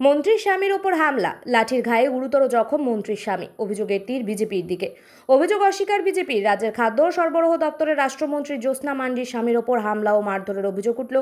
মন্ত্রীর স্বামীর ওপর হামলা, লাঠির ঘায়ে গুরুতর জখম মন্ত্রীর স্বামী। অভিযোগের তীর বিজেপির দিকে। অভিযোগ অস্বীকার বিজেপির। রাজ্যের খাদ্য ও সরবরাহ দপ্তরের রাষ্ট্রমন্ত্রী জ্যোৎস্না মান্ডির স্বামীর ওপর হামলা ও মারধরের অভিযোগ উঠল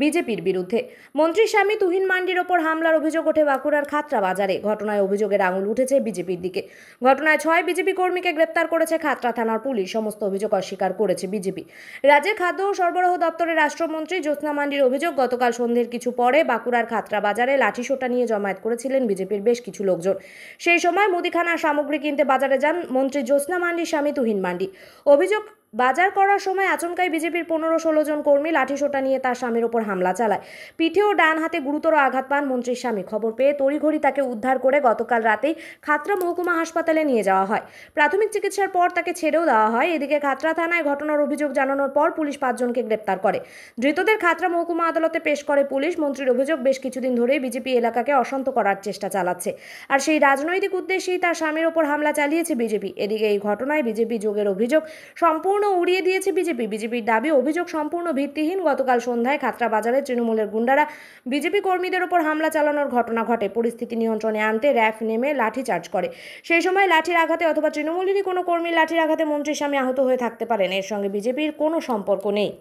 বিজেপির বিরুদ্ধে। মন্ত্রীর স্বামী তুহিন মান্ডির ওপর হামলার অভিযোগ ওঠে বাঁকুড়ার খাতড়া বাজারে। ঘটনায় অভিযোগের আঙুল উঠেছে বিজেপির দিকে। ঘটনায় 6 বিজেপি কর্মীকে গ্রেপ্তার করেছে খাতড়া থানার পুলিশ। সমস্ত অভিযোগ অস্বীকার করেছে বিজেপি। রাজ্যের খাদ্য ও সরবরাহ দপ্তরের রাষ্ট্রমন্ত্রী জ্যোৎস্না মান্ডির অভিযোগ, গতকাল সন্ধ্যের কিছু পরে বাঁকুড়ার খাতড়া বাজারে লাঠিসোঁটা নিয়ে জমায়েত করেছিলেন বিজেপির বেশ কিছু লোকজন। সেই সময় মুদিখানার সামগ্রী কিনতে বাজারে যান মন্ত্রী জ্যোৎস্না মান্ডির স্বামী তুহিন মান্ডি। অভিযোগ, বাজার করার সময় আচমকাই বিজেপির 15-16 জন কর্মী লাঠিসোঁটা নিয়ে তার স্বামীর ওপর হামলা চালায়। পিঠে ও ডান হাতে গুরুতর আঘাত পান মন্ত্রীর স্বামী। খবর পেয়ে তড়িঘড়ি তাকে উদ্ধার করে গতকাল রাতেই খাতড়া মহকুমা হাসপাতালে নিয়ে যাওয়া হয়। প্রাথমিক চিকিৎসার পর তাকে ছেড়েও দেওয়া হয়। এদিকে খাতড়া থানায় ঘটনার অভিযোগ জানানোর পর পুলিশ 5 জনকে গ্রেপ্তার করে। ধৃতদের খাতড়া মহকুমা আদালতে পেশ করে পুলিশ। মন্ত্রীর অভিযোগ, বেশ কিছুদিন ধরেই বিজেপি এলাকাকে অশান্ত করার চেষ্টা চালাচ্ছে, আর সেই রাজনৈতিক উদ্দেশ্যেই তার স্বামীর ওপর হামলা চালিয়েছে বিজেপি। এদিকে এই ঘটনায় বিজেপি যোগের অভিযোগ সম্পূর্ণ উড়িয়ে দিয়েছে বিজেপি। বিজেপির দাবি, অভিযোগ সম্পূর্ণ ভিত্তিহীন। গতকাল সন্ধ্যায় খাতড়া বাজারে তৃণমূলের গুন্ডারা বিজেপি কর্মীদের ওপর হামলা চালানোর ঘটনা ঘটে। পরিস্থিতি নিয়ন্ত্রণে আনতে র্যাফ নেমে লাঠি চার্জ করে। সেই সময় লাঠির আঘাতে অথবা তৃণমূলেরই কোনো কর্মীর লাঠির আঘাতে মন্ত্রীর স্বামী আহত হয়ে থাকতে পারেন। এর সঙ্গে বিজেপির কোনো সম্পর্ক নেই।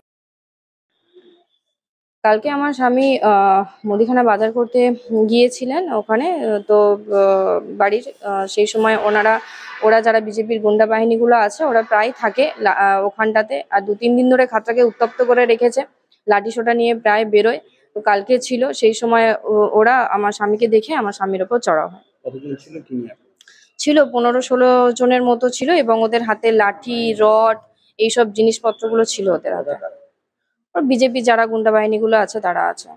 কালকে আমার স্বামী মুদিখানা বাজার করতে গিয়েছিলেন ওখানে। তো বাড়ির সেই সময় ওরা যারা বিজেপির গুন্ডা বাহিনীগুলো আছে, ওরা প্রায় থাকে ওখানটাতে। আর 2-3 দিন ধরে খাতটাকে উত্তপ্ত করে রেখেছে, লাঠিসোঁটা নিয়ে প্রায় বেরোয়। তো কালকে ছিল, সেই সময় ওরা আমার স্বামীকে দেখে আমার স্বামীর ওপর চড়াও হয়। ছিল 15-16 জনের মতো ছিল, এবং ওদের হাতে লাঠি, রড, এইসব জিনিসপত্রগুলো ছিল ওদের হাতে। বিজেপি যারা গুন্ডা বাহিনীগুলো আছে তারা আছে।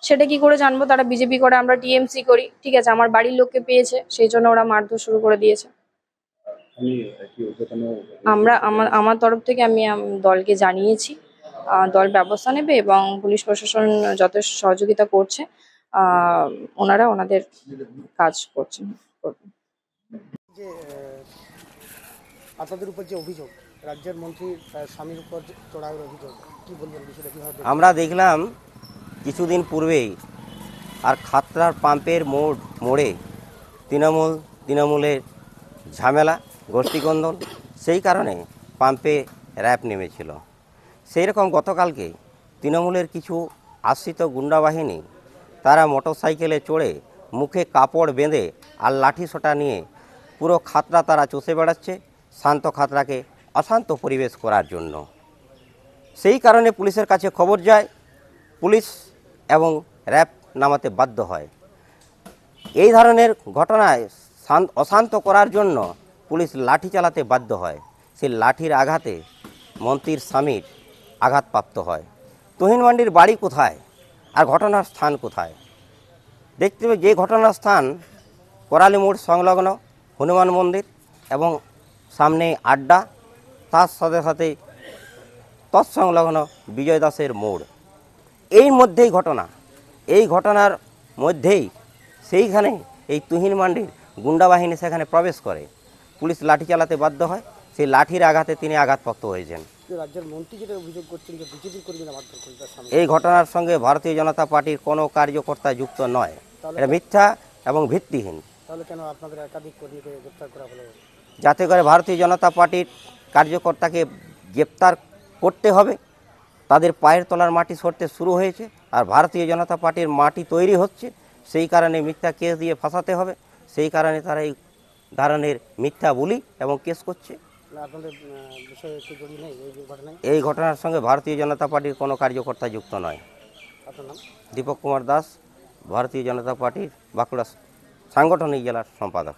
সেটা কি করে জানবো? তারা বিজেপি করে, আমরা টিএমসি করি। ঠিক আছে, আমার বাড়ির লোককে পেয়েছে, সেই জন্য ওরা মারধর শুরু করে দিয়েছে। আমার তরফ থেকে আমি দলকে জানিয়েছি, দল ব্যবস্থা নেবে, এবং পুলিশ প্রশাসন যথেষ্ট সহযোগিতা করছে। ওনারা ওনাদের কাজ করছেন। আপনাদের উপর যে অভিযোগ, রাজ্যের মন্ত্রীর স্বামীর উপর চড়াওয়ের অভিযোগ, কি বলবেন বিষয়টা কিভাবে? আমরা দেখলাম কিছুদিন পূর্বেই আর খাতড়ার পাম্পের মোড়ে তৃণমূলের ঝামেলা, গোষ্ঠীকন্দল, সেই কারণে পাম্পে র্যাব নেমেছিল। সেই রকম গতকালকে তৃণমূলের কিছু আশ্রিত গুন্ডা বাহিনী, তারা মোটরসাইকেলে চড়ে মুখে কাপড় বেঁধে আর লাঠিসোঁটা নিয়ে পুরো খাতড়া তারা চষে বেড়াচ্ছে, শান্ত খাতড়াকে অশান্ত পরিবেশ করার জন্য। সেই কারণে পুলিশের কাছে খবর যায়, পুলিশ এবং র্যাব নামাতে বাধ্য হয়। এই ধরনের ঘটনায় অশান্ত করার জন্য পুলিশ লাঠি চালাতে বাধ্য হয়। সেই লাঠির আঘাতে মন্ত্রীর স্বামীর আঘাতপ্রাপ্ত হয়। তুহিন মান্ডির বাড়ি কোথায় আর ঘটনার স্থান কোথায়? দেখতে হবে যে ঘটনার স্থান করালি মোড় সংলগ্ন হনুমান মন্দির এবং সামনে আড্ডা, তার সাথে সাথে তৎসংলগ্ন বিজয় দাসের মোড়। এই মধ্যেই ঘটনা। এই ঘটনার মধ্যেই সেইখানে এই তুহিন মান্ডির গুন্ডা বাহিনী সেখানে প্রবেশ করে। পুলিশ লাঠি চালাতে বাধ্য হয়। সেই লাঠির আঘাতে তিনি আঘাতপ্রাপ্ত হয়েছেন। রাজ্যের মন্ত্রী যেটা অভিযোগ করছেন যে বিজেপির কর্মীরা মারধর করে তার সামনে, এই ঘটনার সঙ্গে ভারতীয় জনতা পার্টির কোনো কার্যকর্তা যুক্ত নয়। এটা মিথ্যা এবং ভিত্তিহীন। তাহলে কেন আপনাদের একাধিক কর্মীকে গ্রেপ্তার করা হলো? যাতে করে ভারতীয় জনতা পার্টির কার্যকর্তাকে গ্রেপ্তার করতে হবে। তাদের পায়ের তলার মাটি সরতে শুরু হয়েছে, আর ভারতীয় জনতা পার্টির মাটি তৈরি হচ্ছে। সেই কারণে মিথ্যা কেস দিয়ে ফাঁসাতে হবে। সেই কারণে তারা এই ধরনের মিথ্যা বলি এবং কেস করছে। এই ঘটনার সঙ্গে ভারতীয় জনতা পার্টির কোনো কার্যকর্তা যুক্ত নয়। দীপক কুমার দাস, ভারতীয় জনতা পার্টির বাঁকুড়া সাংগঠনিক জেলার সম্পাদক।